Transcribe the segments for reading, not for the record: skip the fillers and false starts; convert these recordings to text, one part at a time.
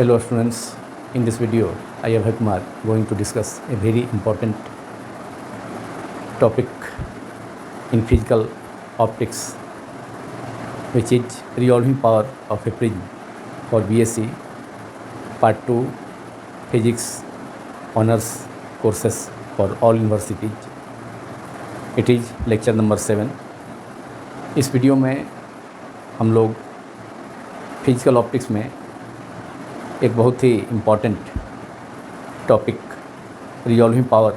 Hello students, in this video I am Kumar going to discuss a very important topic in physical optics, which is resolving power of a prism for BSc Part 2 Physics Honors courses for all universities. It is lecture number 7. इस video में हम लोग physical optics में एक बहुत ही important topic resolving power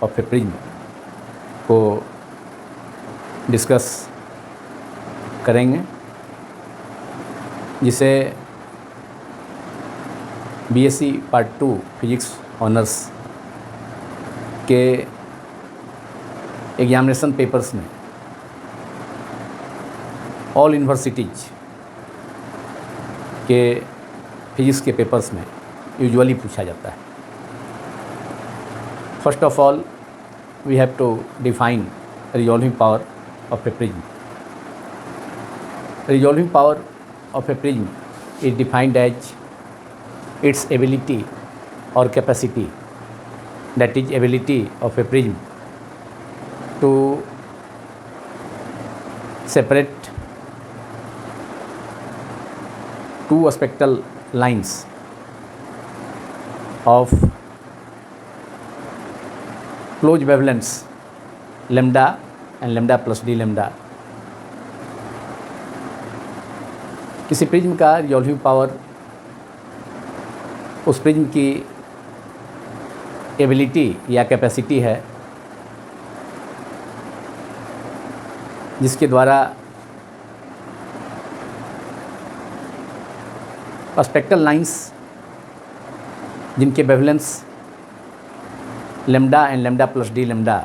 of a prism को discuss करेंगे, जिसे बीएससी पार्ट 2 फिजिक्स ऑनर्स के एग्जामिनेशन पेपर्स में ऑल यूनिवर्सिटीज के फिजिक्स के पेपर्स में यूजुअली पूछा जाता है. First of all we have to define resolving power of a prism. Resolving power of a prism is defined as its ability or capacity, that is ability of a prism to separate two spectral lines of closed wavelengths lambda and lambda plus d lambda. किसी prism का resolving power उस prism की ability या capacity है जिसके द्वारा spectral lines जिनके wavelengths lambda and lambda plus d lambda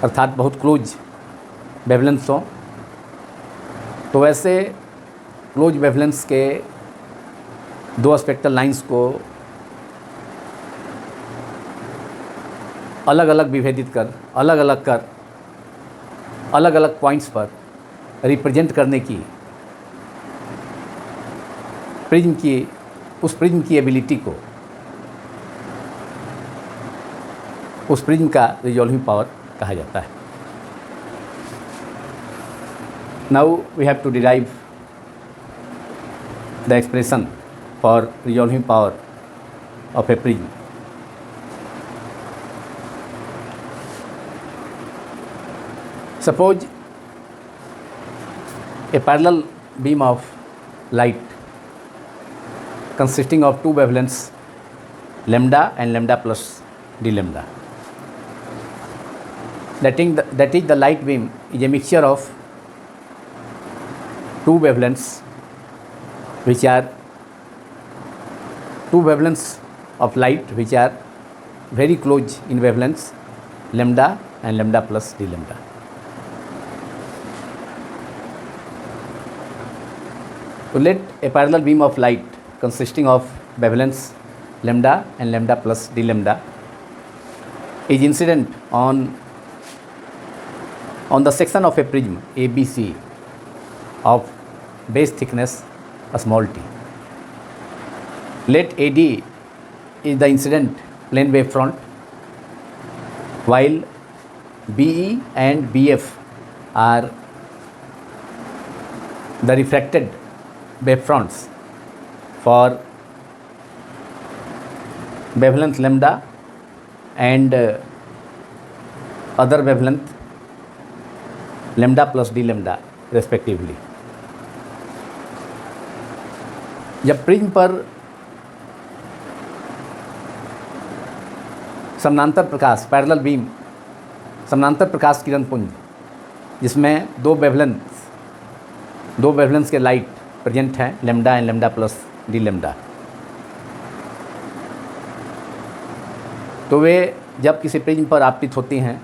अर्थात बहुत क्लोज वेवलेंथ्स हों, तो वैसे क्लोज वेवलेंथ्स के दो स्पेक्ट्रल लाइंस को अलग अलग विभेदित कर अलग अलग पॉइंट्स पर रिप्रेजेंट करने की उस प्रिज्म की एबिलिटी को उस प्रिज्म का रिजॉल्विंग पावर कहा जाता है. Now we have to derive the expression for resolving power of a prism. Suppose a parallel beam of light consisting of two wavelengths lambda and lambda plus d lambda. That is the light beam is a mixture of two wavelengths which are two wavelengths of light which are very close in wavelengths lambda and lambda plus d lambda. So let a parallel beam of light consisting of wavelengths lambda and lambda plus d lambda is incident on the section of a prism ABC of base thickness small t. Let AD is the incident plane wave front, while BE and BF are the refracted wave fronts for wavelength lambda and other wavelength lambda plus d lambda respectively. जब prism पर समानांतर प्रकाश parallel beam समानांतर प्रकाश किरण पुंज जिसमें दो wavelengths के light present हैं lambda and lambda plus d lambda, तो वे जब किसी प्रिज्म पर आपतित होती हैं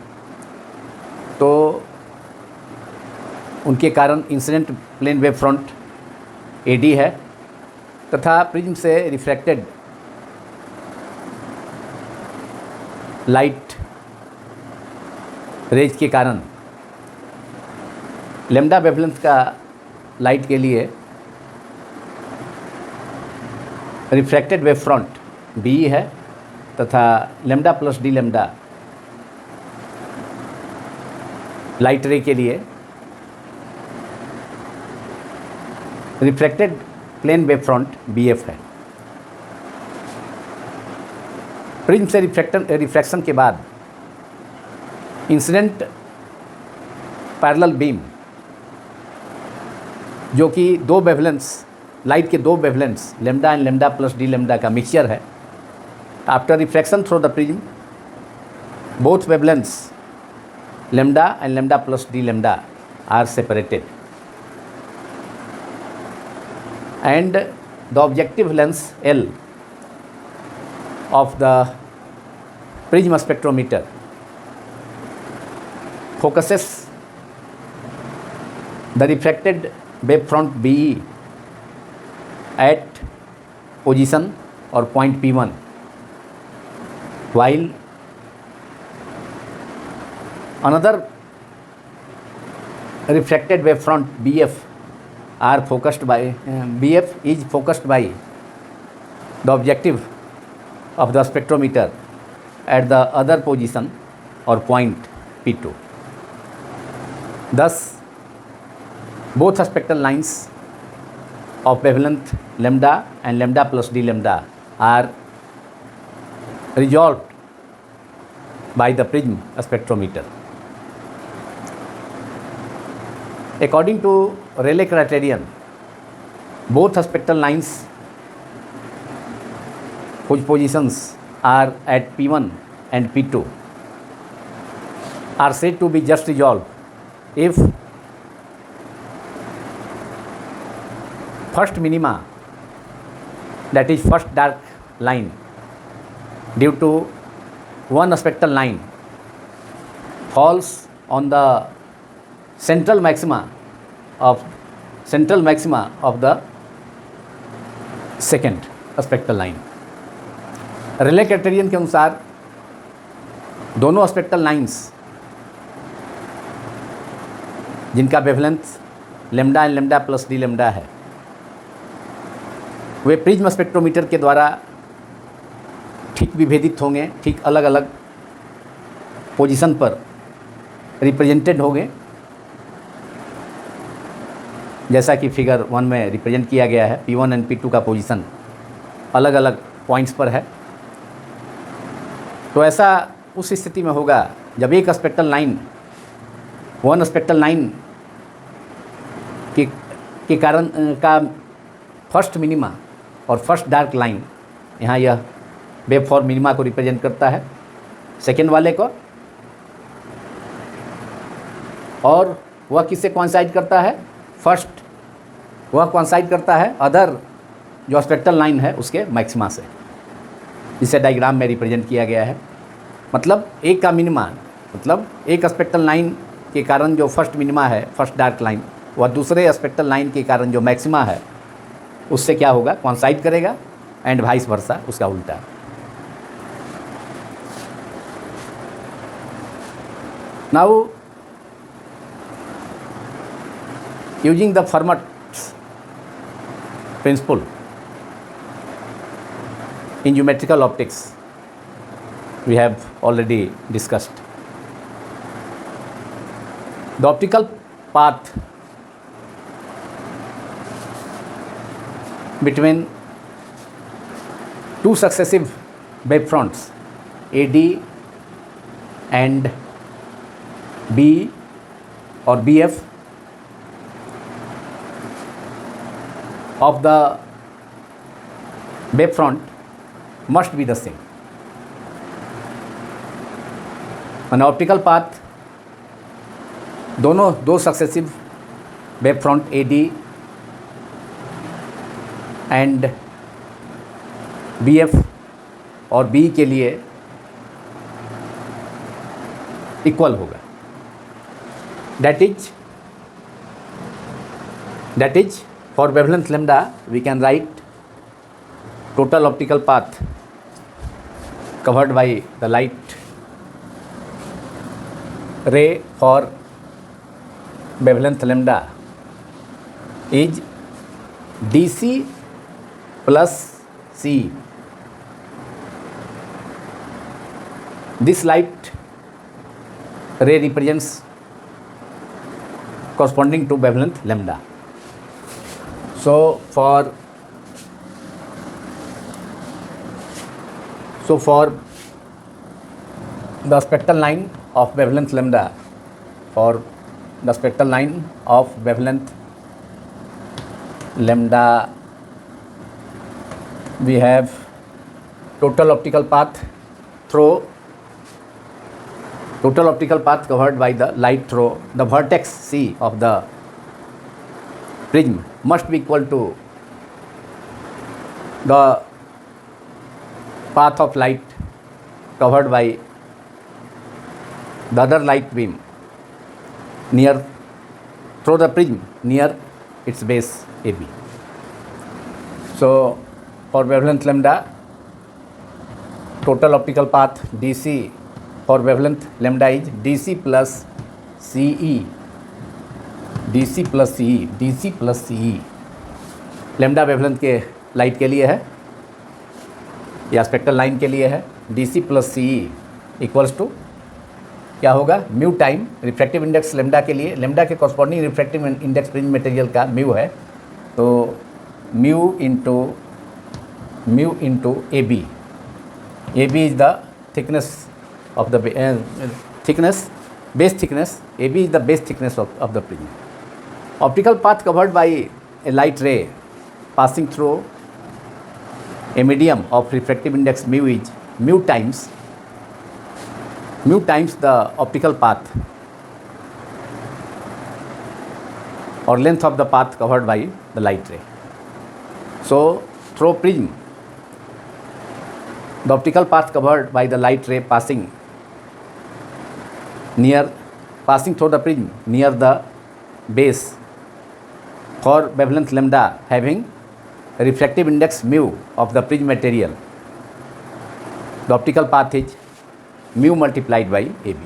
तो उनके कारण incident plane wave front AD है तथा प्रिज्म से रिफ्रैक्टेड लाइट रेज के कारण लैम्डा वेवलेंथ का लाइट के लिए रिफ्रैक्टेड वेव फ्रंट बी है तथा lambda plus d lambda light ray के लिए refracted plane wave front B F है। प्रिज्म से रिफ्रैक्शन के बाद इंसिडेंट पैरेलल बीम जो कि दो वेवलेंथ्स लाइट के दो wavelengths lambda and lambda plus d lambda का मिक्सचर है। After refraction through the prism both wavelengths lambda and lambda plus d lambda are separated and the objective length L of the prism spectrometer focuses the refracted wave front BE at position or point P1, while another refracted wave front BF are focused by BF is focused by the objective of the spectrometer at the other position or point P2. Thus, both spectral lines of wavelength lambda and lambda plus d lambda are resolved by the prism spectrometer. According to Rayleigh criterion, both spectral lines whose positions are at P1 and P2 are said to be just resolved if first minima, that is first dark line due to one spectral line, falls on the central maxima of the second spectral line. Relay criterion के अनुसार दोनों spectral lines जिनका wavelength lambda and lambda plus d lambda है वे prism spectrometer के द्वारा ठीक विभेदित होंगे, ठीक अलग अलग पोजीशन पर रिप्रेजेंटेड होंगे, जैसा कि फिगर 1 में रिप्रेजेंट किया गया है। P1 एंड P2 का पोजीशन अलग अलग पॉइंट्स पर है। तो ऐसा उस स्थिति में होगा जब एक spectral line one spectral line के कारण का फर्स्ट मिनिमा और फर्स्ट डार्क लाइन, यहाँ यह वेव फॉर्म मिनिमा को रिप्रेजेंट करता है, सेकेंड वाले को, और वह किससे कोइंसाइड करता है, फर्स्ट वह कोइंसाइड करता है अदर जो स्पेक्ट्रल लाइन है उसके मैक्सिमा से, जिसे डायग्राम में रिप्रेजेंट किया गया है। मतलब एक का मिनिमा, मतलब एक स्पेक्ट्रल लाइन के कारण जो फर्स्ट मिनिमा है, फर्स्ट डार्क लाइन, वह दूसरे स्पेक्ट्रल लाइन के कारण जो मैक्सिमा है उससे क्या होगा, कोइंसाइड करेगा, एंड वाइस वर्सा उसका उल्टा। Now using the Fermat's principle in geometrical optics, we have already discussed. The optical path between two successive wave fronts AD and B or BF of the wave front must be the same. An optical path दोनों दो successive wave front AD and BF और B के लिए equal होगा। That is for wavelength lambda we can write total optical path covered by the light ray for wavelength lambda is DC plus CE. This light ray represents corresponding to wavelength lambda. So for the spectral line of wavelength lambda, for the spectral line of wavelength lambda, we have total optical path covered by the light through the vertex C of the prism must be equal to the path of light covered by the other light beam through the prism near its base AB. So for wavelength lambda, total optical path DC for wavelength lambda is DC plus CE. DC plus CE lambda wavelength के light के लिए है या spectral line के लिए है. DC plus CE equals to क्या होगा, mu times refractive index lambda के लिए, लैम्डा के corresponding refractive index fringe material का म्यू है, तो mu into AB. AB is the thickness of the base thickness. AB is the base thickness of the prism. Optical path covered by a light ray passing through a medium of refractive index mu is mu times the optical path or length of the path covered by the light ray. So through prism, the optical path covered by the light ray passing through the prism near the base for wavelength lambda having refractive index mu of the prism material, the optical path is mu multiplied by AB.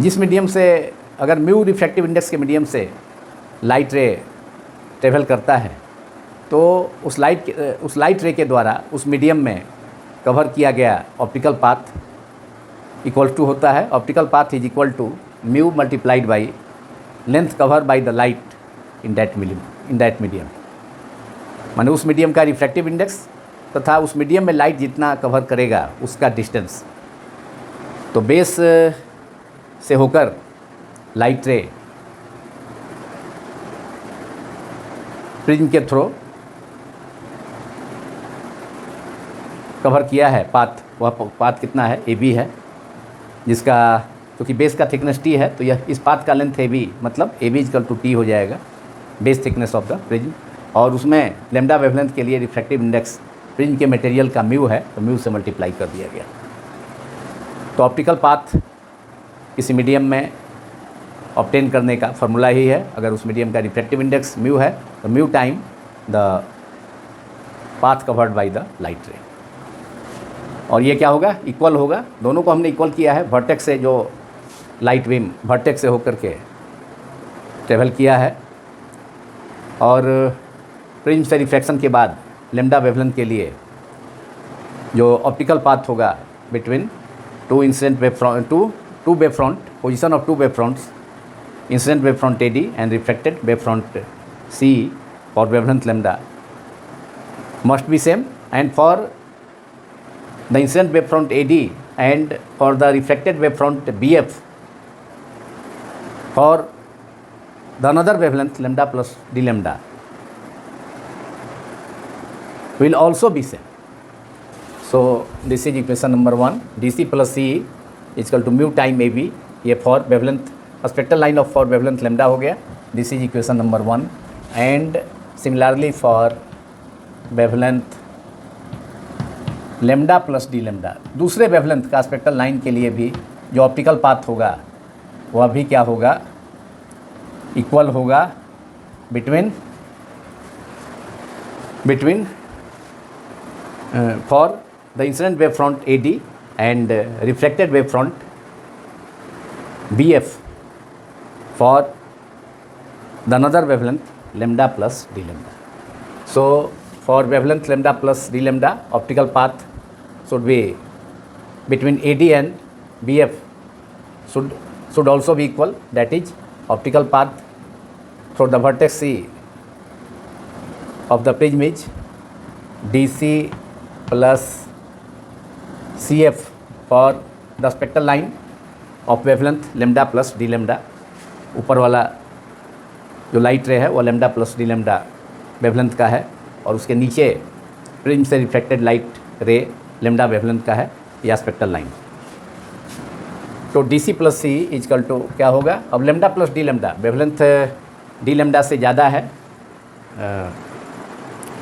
जिस medium से अगर mu refractive index के medium से light रे travel करता है, तो उस लाइट रे के द्वारा उस मीडियम में कवर किया गया ऑप्टिकल पाथ इक्वल टू होता है, optical path is equal to mu multiplied by length cover by the light in that medium. माने उस मीडियम का रिफ्रैक्टिव इंडेक्स तथा उस मीडियम में लाइट जितना कवर करेगा उसका डिस्टेंस. तो बेस से होकर लाइट रे प्रिज्म के थ्रू कवर किया है पाथ, वह पाथ कितना है, AB है, जिसका क्योंकि बेस का थिकनेस T है, तो यह इस पाथ का लेंथ AB, मतलब AB इक्वल टू T हो जाएगा, base thickness of the prism. और उसमें लैम्डा वेवलेंथ के लिए रिफ्रैक्टिव इंडेक्स प्रिज्म के मटेरियल का म्यू है, तो म्यू से मल्टीप्लाई कर दिया गया. तो ऑप्टिकल पाथ किसी मीडियम में ऑब्टेन करने का फार्मूला ही है, अगर उस मीडियम का रिफ्रैक्टिव इंडेक्स म्यू है तो mu time the path covered by the light रे. और ये क्या होगा, इक्वल होगा, दोनों को हमने इक्वल किया है. वर्टेक्स से जो लाइट बीम वर्टेक्स से होकर के ट्रेवल किया है और प्रिज्म से रिफ्रैक्शन के बाद लैम्डा वेवलेंथ के लिए जो ऑप्टिकल पाथ होगा between two incident wave front, two wave front, position of two wave fronts, incident wave front AD and refracted wave front CE for wavelength lambda must be same, and for the incident wave front AD and for the refracted wave front BF for the another wavelength lambda plus d lambda will also be same. So this is equation number 1. DC plus CE is equal to mu time AB. ये for wavelength spectral line of for wavelength lambda हो गया. This is equation number 1. And similarly for wavelength lambda plus d lambda, दूसरे wavelength का spectral line के लिए भी जो optical path होगा वह भी क्या होगा, इक्वल होगा between for the incident wave front AD and reflected wave front BF for the another wavelength lambda plus d lambda. So for wavelength lambda plus d lambda, optical path should be between AD and BF should also be equal. That is, optical path for the vertex C of the prism is DC plus CF for the spectral line of wavelength lambda plus d lambda. ऊपर वाला जो light ray है वो lambda plus d lambda wavelength का है, और उसके नीचे प्रिज्म से reflected light ray lambda wavelength का है या स्पेक्ट्रल लाइन. तो DC plus C equal to क्या होगा? अब lambda plus d lambda wavelength d lambda से ज़्यादा है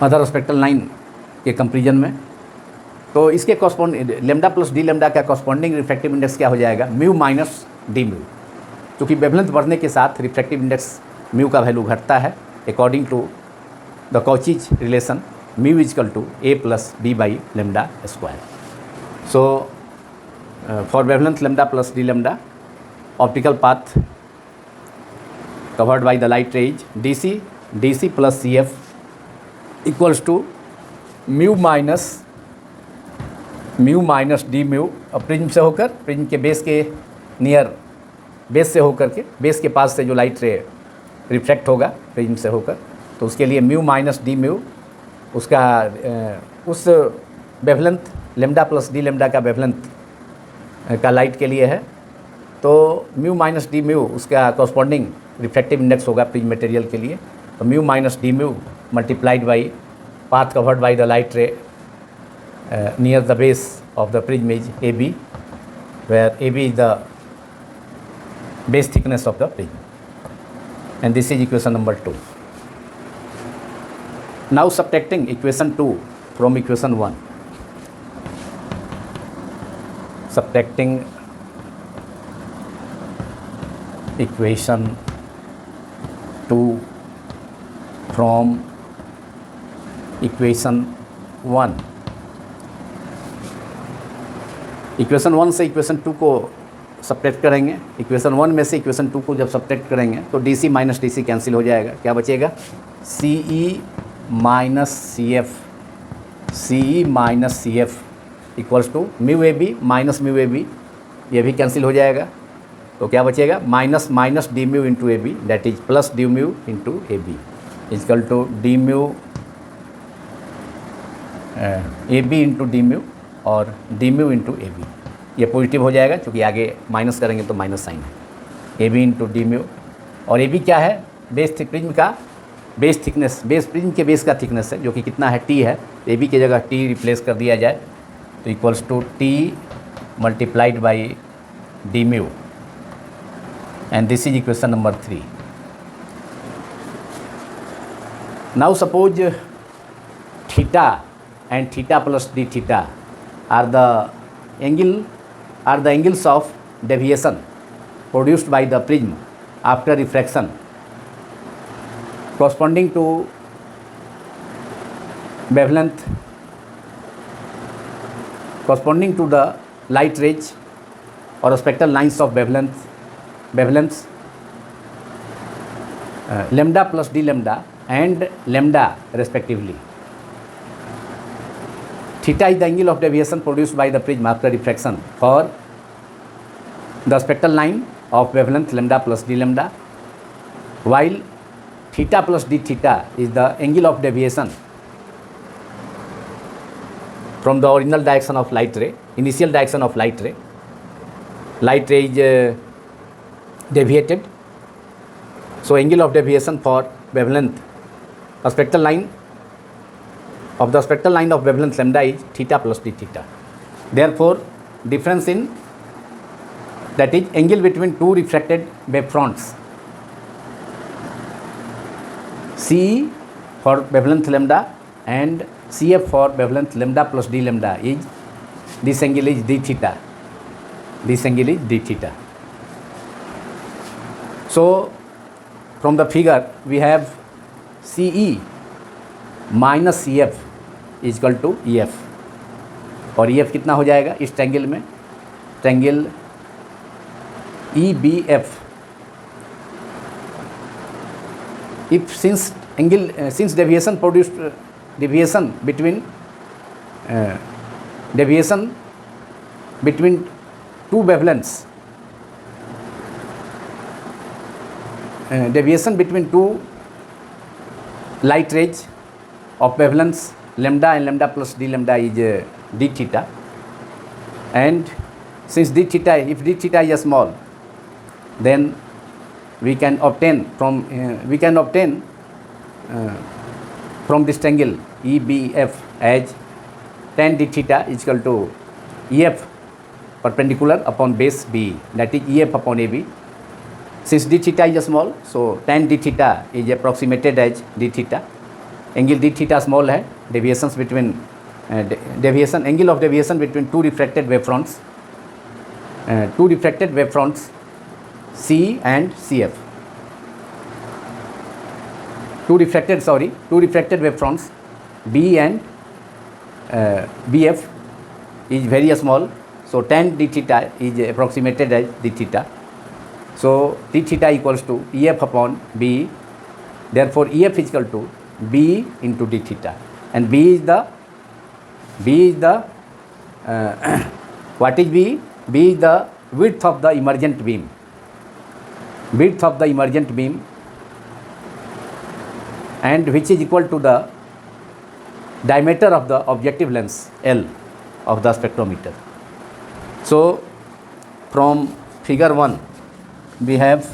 अदर स्पेक्ट्रल लाइन के कंपेरिजन में, तो इसके correspond lambda plus d lambda का कॉरस्पॉन्डिंग रिफ्रैक्टिव इंडेक्स क्या हो जाएगा? Mu minus d mu. क्योंकि वेवलेंथ बढ़ने के साथ रिफ्रैक्टिव इंडेक्स म्यू का वैल्यू घटता है according to the Cauchy's relation mu equal to A plus B by lambda square. So for wavelength lambda plus d lambda, optical path covered by the light rays DC plus CF equals to mu minus d mu. Prism से होकर, prism के base के near, base से होकर के, base के पास से जो लाइट रे रिफ्लेक्ट होगा प्रिज्म से होकर, तो उसके लिए म्यू माइनस डी म्यू उसका उस wavelength lambda plus d lambda का वेवलेंथ का लाइट के लिए है. तो म्यू माइनस डी म्यू उसका कॉरस्पॉन्डिंग रिफ्लेक्टिव इंडेक्स होगा प्रिज्म मटेरियल के लिए. तो mu minus d mu multiplied by path covered by the light रे near the base of the prism is AB, where AB is the base thickness of the prism, and this is equation number 2. Now subtracting equation 2 from equation 1. Subtracting equation 2 from equation 1. Equation 1 से equation 2 को subtract करेंगे. Equation 1 में से equation 2 को जब subtract करेंगे तो DC minus DC cancel हो जाएगा. क्या बचेगा? CE minus CF equals to mu AB minus mu AB, ये भी कैंसिल हो जाएगा. तो क्या बचेगा? Minus d mu into AB, that is plus d mu into AB equal to d mu AB into d mu और d mu into AB. ये positive हो जाएगा क्योंकि आगे माइनस करेंगे तो माइनस साइन है. AB इंटू डी म्यू, और AB क्या है? बेस प्रिज्म का बेस थिकनेस, बेस प्रिज्म के बेस का थिकनेस है, जो कि कितना है? T है. AB की जगह T रिप्लेस कर दिया जाए तो equals to T multiplied by d mu, and this is equation number 3. Now suppose theta and theta plus d theta are the angles of deviation produced by the prism after refraction corresponding to wavelength, corresponding to the light rays or spectral lines of wavelengths lambda plus d lambda and lambda respectively. Theta is the angle of deviation produced by the prism after refraction for the spectral line of wavelength lambda plus d lambda, while theta plus d theta is the angle of deviation from the original direction of light ray, initial direction of light ray. Light ray is deviated, so angle of deviation for wavelength, a spectral line of the spectral line of wavelength lambda is theta plus d theta. Therefore, difference in, that is, angle between two refracted wave fronts, CE for wavelength lambda and CF for wavelength lambda plus d lambda is, this angle is d theta. This angle is d theta. So, from the figure we have CE minus CF is equal to EF, और EF कितना हो जाएगा इस triangle में? Triangle EBF if since deviation produced deviation between two wavelengths, deviation between two light rays of wavelengths lambda and lambda plus d lambda is d theta, and since d theta, if d theta is small, then we can obtain from this triangle EBF as tan d theta is equal to EF perpendicular upon base B, that is EF upon AB. Since d theta is small, so tan d theta is approximated as d theta. Angle d theta small है, deviations between angle of deviation between two refracted wavefronts C and CF. Two refracted wavefronts B and BF is very small, so tan d theta is approximated as d theta. So d theta equals to EF upon B. Therefore EF is equal to B into d theta, and B is the what is B? B is the width of the emergent beam. And which is equal to the diameter of the objective lens L of the spectrometer. So from figure 1 we have,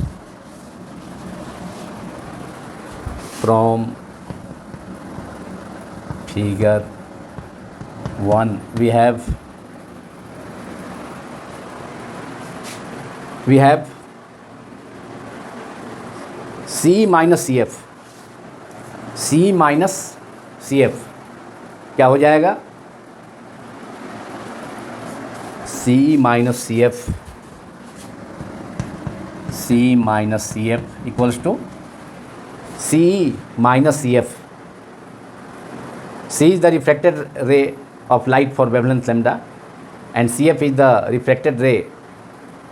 from figure 1 we have C minus CF क्या हो जाएगा? C minus CF equals to C minus CF. C is the refracted ray of light for wavelength lambda, and CF is the refracted ray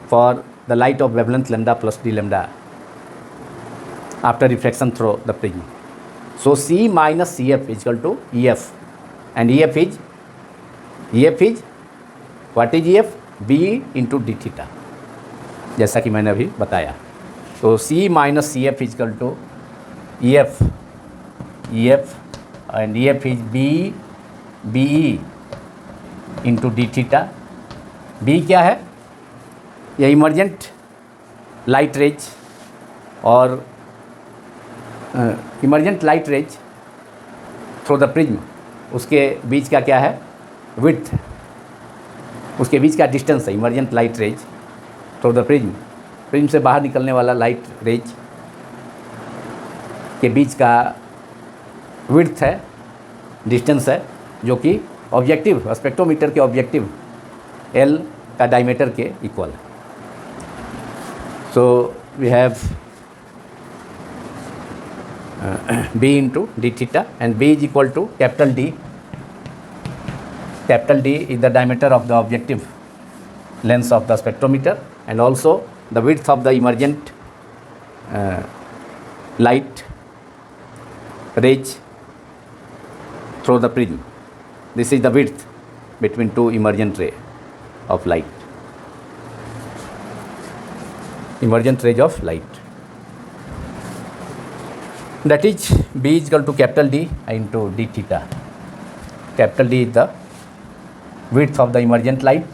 for the light of wavelength lambda plus d lambda after refraction through the prism. So C minus CF is equal to EF, and EF is what is EF? B into d theta, जैसा कि मैंने अभी बताया. तो C minus CF is equal to EF, and EF is BE into d theta. B क्या है? यह emergent light rays और emergent light rays through the prism, उसके बीच का क्या है? विड्थ, उसके बीच का डिस्टेंस है. Emergent light rays through the prism से बाहर निकलने वाला लाइट रेज के बीच का विड्थ है, डिस्टेंस है, जो कि ऑब्जेक्टिव स्पेक्ट्रोमीटर के ऑब्जेक्टिव L का डायमीटर के इक्वल है. So we have B into d theta, and B is equal to capital D. Capital D is the diameter of the objective lens of the spectrometer, and also the width of the emergent light rays through the prism. This is the width between two emergent rays of light. Emergent rays of light. That is B is equal to capital D into d theta. Capital D is the width of the emergent light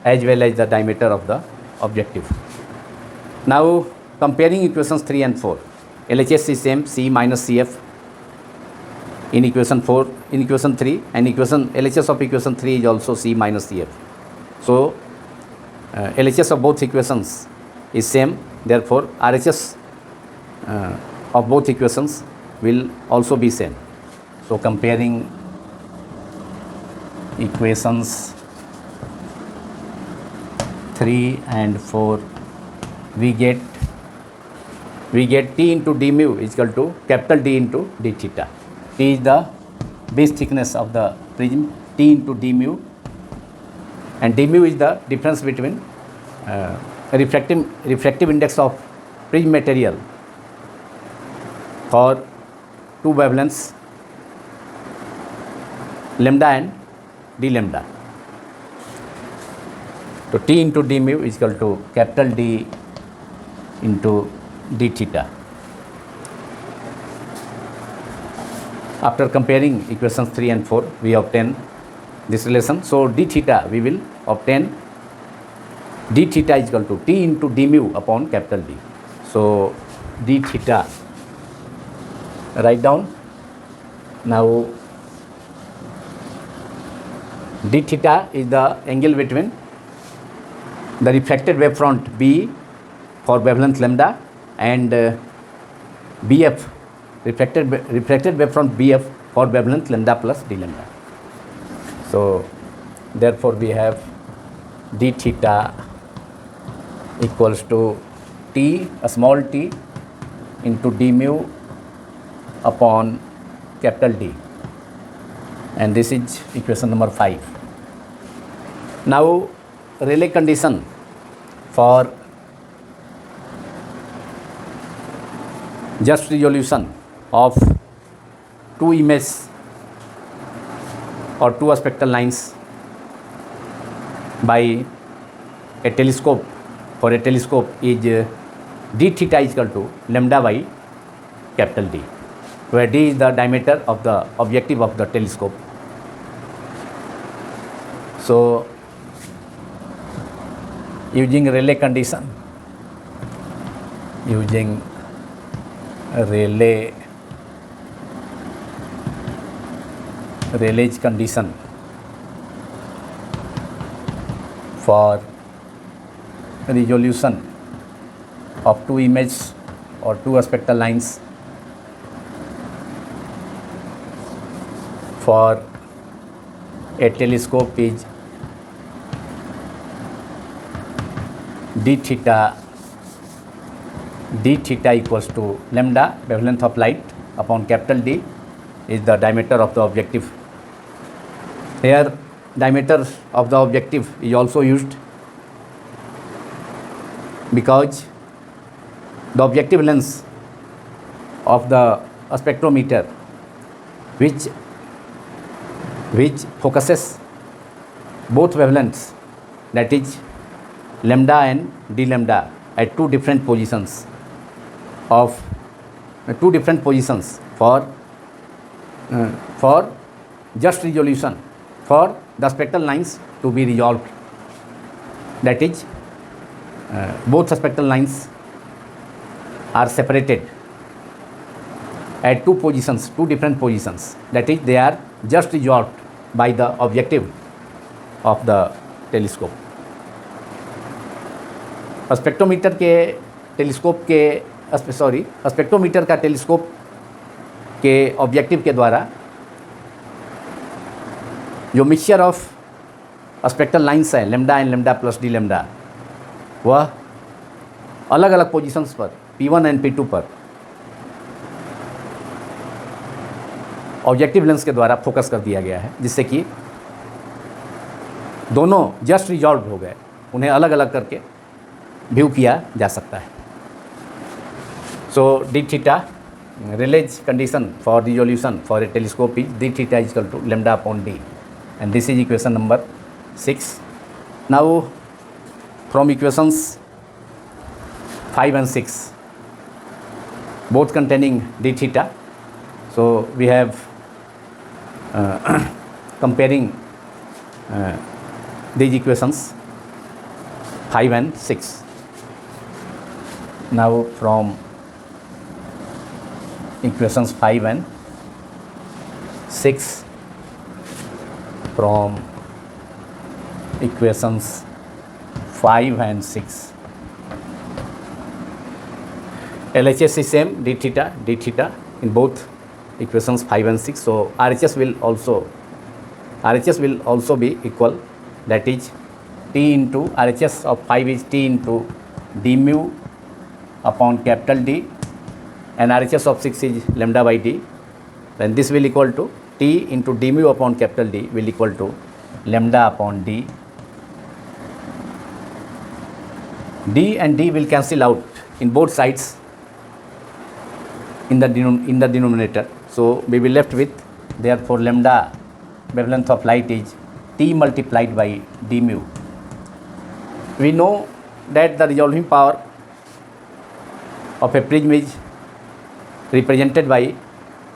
as well as the diameter of the objective. Now comparing equations 3 and 4. LHS is same, C minus CF in equation 4, in equation 3, and LHS of equation 3 is also C minus CF. So LHS of both equations is same, therefore RHS of both equations will also be same. So comparing equations 3 and 4, we get T into d mu is equal to capital D into d theta. T is the base thickness of the prism, T into d mu, and d mu is the difference between refractive index of prism material for two wavelengths lambda and d lambda. So T into d mu is equal to capital D into d theta. After comparing equations 3 and 4, we obtain this relation. So d theta, we will obtain d theta is equal to T into d mu upon capital D. So d theta, write down. Now d theta is the angle between the refracted wave front B for wavelength lambda and BF, refracted wave front BF for wavelength lambda plus d lambda. So therefore we have d theta equals to T, a small t, into d mu upon capital D, and this is equation number 5. Now Rayleigh condition for just resolution of two images or two spectral lines by a telescope, for a telescope, is d theta is equal to lambda by capital D, where d is the diameter of the objective of the telescope. So using Rayleigh condition, Rayleigh's condition for resolution of two images or two spectral lines for a telescope is d theta equals to lambda, wavelength of light, upon capital D is the diameter of the objective. Here diameter of the objective is also used because the objective lens of the spectrometer which focuses both wavelengths, that is lambda and d lambda, at two different positions for just resolution for the spectral lines to be resolved, that is both spectral lines are separated at two different positions, that is they are just resolved by the objective of the telescope. Spectrometer का telescope के objective के द्वारा जो mixture of spectral lines है lambda and lambda plus d lambda, वह अलग अलग positions पर P1 एंड P2 पर ऑब्जेक्टिव लेंस के द्वारा फोकस कर दिया गया है, जिससे कि दोनों जस्ट रिजॉल्व हो गए, उन्हें अलग अलग करके व्यू किया जा सकता है. So d theta, Rayleigh's condition for resolution for a telescope is d theta is equal to lambda upon d, and this is equation number 6. Now from equations 5 and 6, both containing d theta, so we have comparing these equations 5 and 6. Now from equations 5 and 6, from equations 5 and 6, LHS is same, d theta in both equations 5 and 6. So RHS will also be equal, that is T into RHS of 5 is T into d mu upon capital D, and RHS of 6 is lambda by d. Then this will equal to T into d mu upon capital D will equal to lambda upon d. D and d will cancel out in both sides. in the denominator. So we will left with, therefore lambda wavelength of light is T multiplied by d mu. We know that the resolving power of a prism is represented by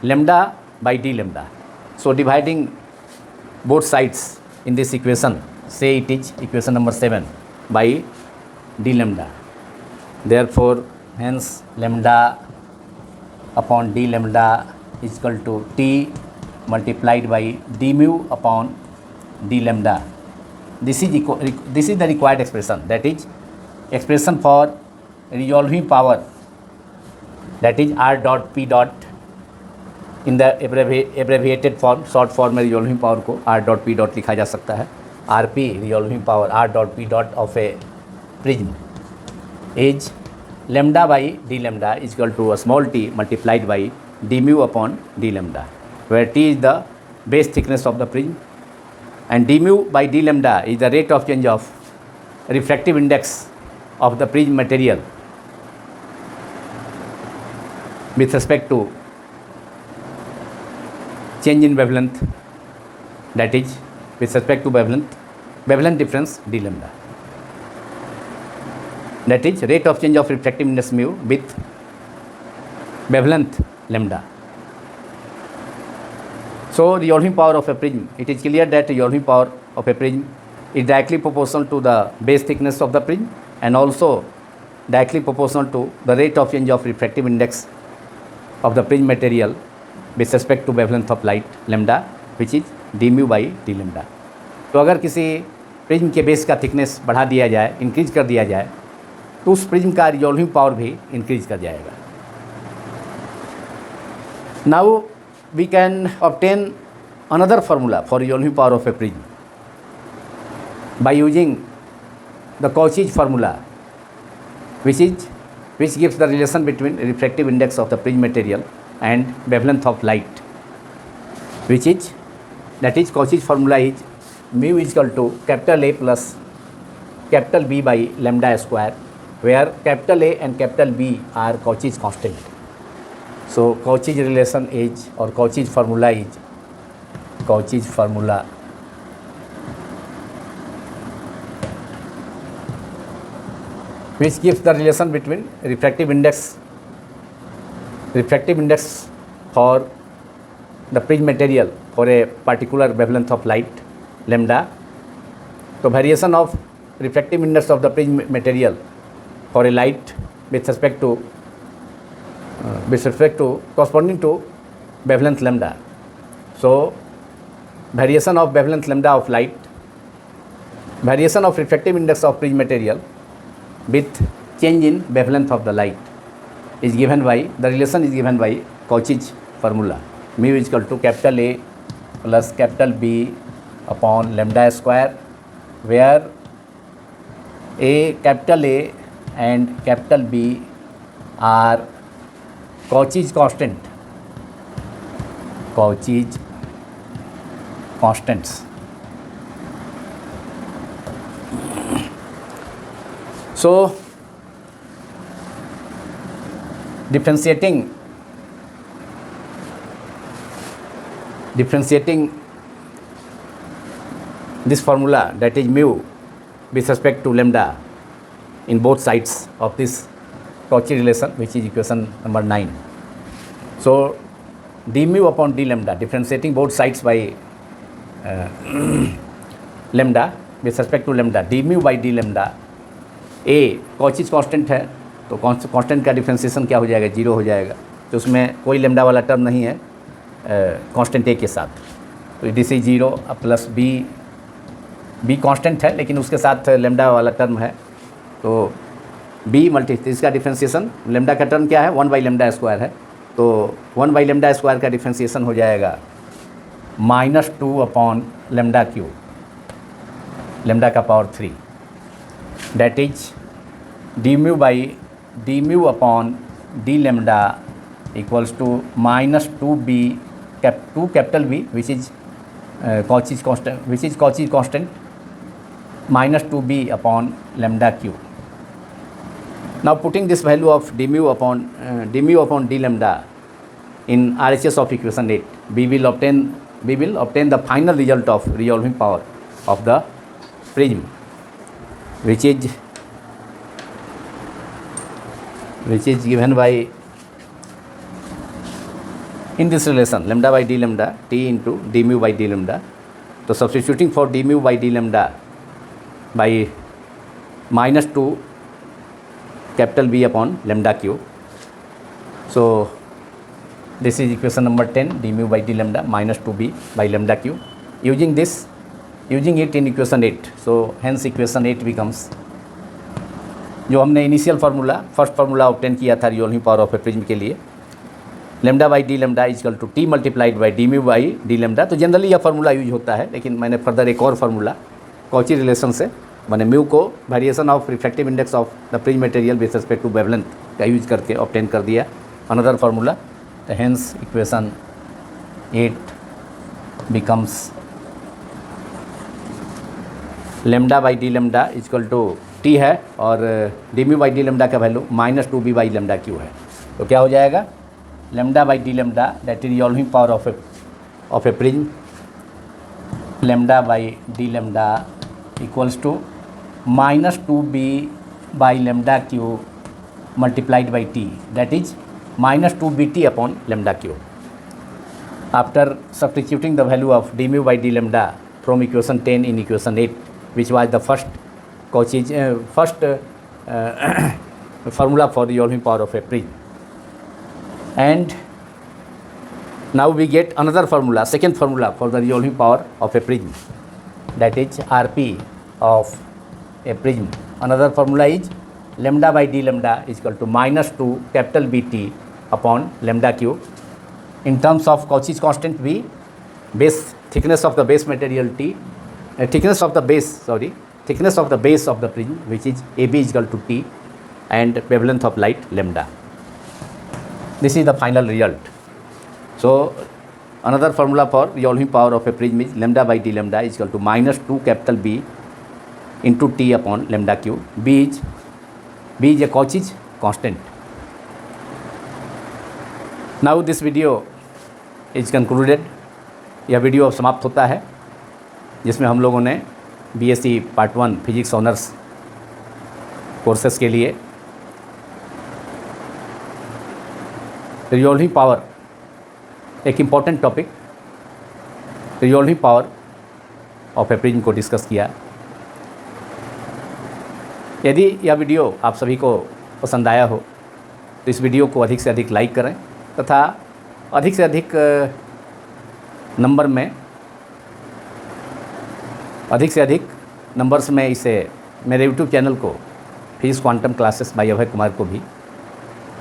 lambda by d lambda. So dividing both sides in this equation, say it is equation number 7, by d lambda. Therefore hence lambda upon d lambda is equal to T multiplied by d mu upon d lambda. This is the required expression, that is expression for resolving power, that is R dot P dot in the abbreviated form, short form में resolving power को R dot P dot लिखा जा सकता है. RP resolving power R dot P dot of a prism is lambda by d lambda is equal to a small t multiplied by d mu upon d lambda, where t is the base thickness of the prism and d mu by d lambda is the rate of change of refractive index of the prism material with respect to change in wavelength, that is with respect to wavelength difference d lambda, that is rate of change of refractive index mu with wavelength lambda. So resolving power of a prism, it is clear that resolving power of a prism is directly proportional to the base thickness of the prism and also directly proportional to the rate of change of refractive index of the prism material with respect to wavelength of light lambda, which is d mu by d lambda. तो अगर किसी prism के base का thickness बढ़ा दिया जाए, increase कर दिया जाए, तो उस प्रिज्म का रिजॉल्विंग पावर भी इंक्रीज कर जाएगा. Now we can obtain another formula for resolving power of a prism by using the Cauchy's formula, which gives the relation between refractive index of the prism material and wavelength of light, that is Cauchy's formula is mu is equal to capital A plus capital B by lambda square, where capital A and capital B are Cauchy's constant. So Cauchy's relation is, or Cauchy's formula is, Cauchy's formula which gives the relation between refractive index for the prism material for a particular wavelength of light lambda. So variation of refractive index of the prism material for a light with respect to corresponding to wavelength lambda. So variation of wavelength lambda of light, variation of refractive index of prism material with change in wavelength of the light is given by, the relation is given by Cauchy's formula. Mu is equal to capital A plus capital B upon lambda square, where capital A and capital B are Cauchy's constant, Cauchy's constants. So differentiating this formula, that is mu with respect to lambda in both sides of this Cauchy relation, which is equation number 9. So d mu upon d lambda, differentiating both sides by lambda with respect to lambda, d mu by d lambda. A Cauchy's constant है, तो constant का differentiation क्या हो जाएगा, 0 हो जाएगा. तो उसमें कोई लैम्डा वाला टर्म नहीं है कांस्टेंट ए के साथ. तो this is 0 plus be constant है लेकिन उसके साथ लैम्डा वाला टर्म है. तो बी मल्टी इसका डिफ्रेंसिएशन, लैम्डा का टर्म क्या है, 1 बाई लैम्डा स्क्वायर है. तो 1 बाई लैम्डा स्क्वायर का डिफ्रेंसिएशन हो जाएगा -2 अपॉन लैम्डा क्यूब, लैम्डा का power 3, that is d mu by d mu upon d lambda equals to -2 capital B, which is Cauchy's constant, -2b upon lambda cube. Now putting this value of d mu upon d lambda in RHS of equation 8, we will obtain the final result of resolving power of the prism, which is given by, in this relation, lambda by d lambda t into d mu by d lambda. So substituting for d mu by d lambda by minus 2 capital B upon lambda cube. So this is equation number 10, d mu by d lambda minus 2b by lambda cube. Using it in equation 8, so hence equation 8 becomes, जो हमने initial formula, first formula obtain किया था resolving power of a prism के लिए, lambda by d lambda equal to T multiplied by d mu by d lambda. तो generally यह formula use होता है, लेकिन मैंने फर्दर एक और फार्मूला कॉची रिलेशन से, मैंने म्यू को variation of reflective index of the prism material with respect to wavelength का यूज करके ऑब्टेन कर दिया अनदर फार्मूला. तो hence equation 8 becomes lambda by d lambda equal to t है और d mu by d lambda का value minus 2b by lambda cube है. तो क्या हो जाएगा, lambda by d lambda that is resolving power of a prism, lambda by d lambda equals to minus 2b by lambda Q multiplied by टी, that is minus 2bt upon lambda cube. After substituting the value of d mu by d lambda from equation 10 in equation 8, which was the first formula for resolving power of a prism, and now we get another formula, second formula for the resolving power of a prism, that is Rp of a prism. Another formula is lambda by d lambda is equal to minus 2 capital Bt upon lambda cube. In terms of Cauchy's constant V, thickness of the base material T, thickness of the base of the prism, which is AB is equal to T, and wavelength of light lambda. This is the final result. So another formula for resolving power of a prism is lambda by d lambda is equal to minus 2 capital B into T upon lambda cube. B is a Cauchy's constant. Now this video is concluded. यह video अब समाप्त होता है, जिसमें हम लोगों ने BSc part 1 physics honours courses के लिए रिजॉल्विंग पावर, एक important topic resolving power of a prism को डिस्कस किया. यदि यह वीडियो आप सभी को पसंद आया हो तो इस वीडियो को अधिक से अधिक लाइक करें तथा अधिक से अधिक नंबर्स में इसे मेरे यूट्यूब चैनल को physics quantum classes bye Abhay Kumar को भी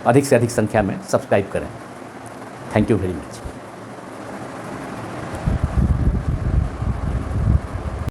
अधिक से अधिक संख्या में सब्सक्राइब करें. Thank you very much.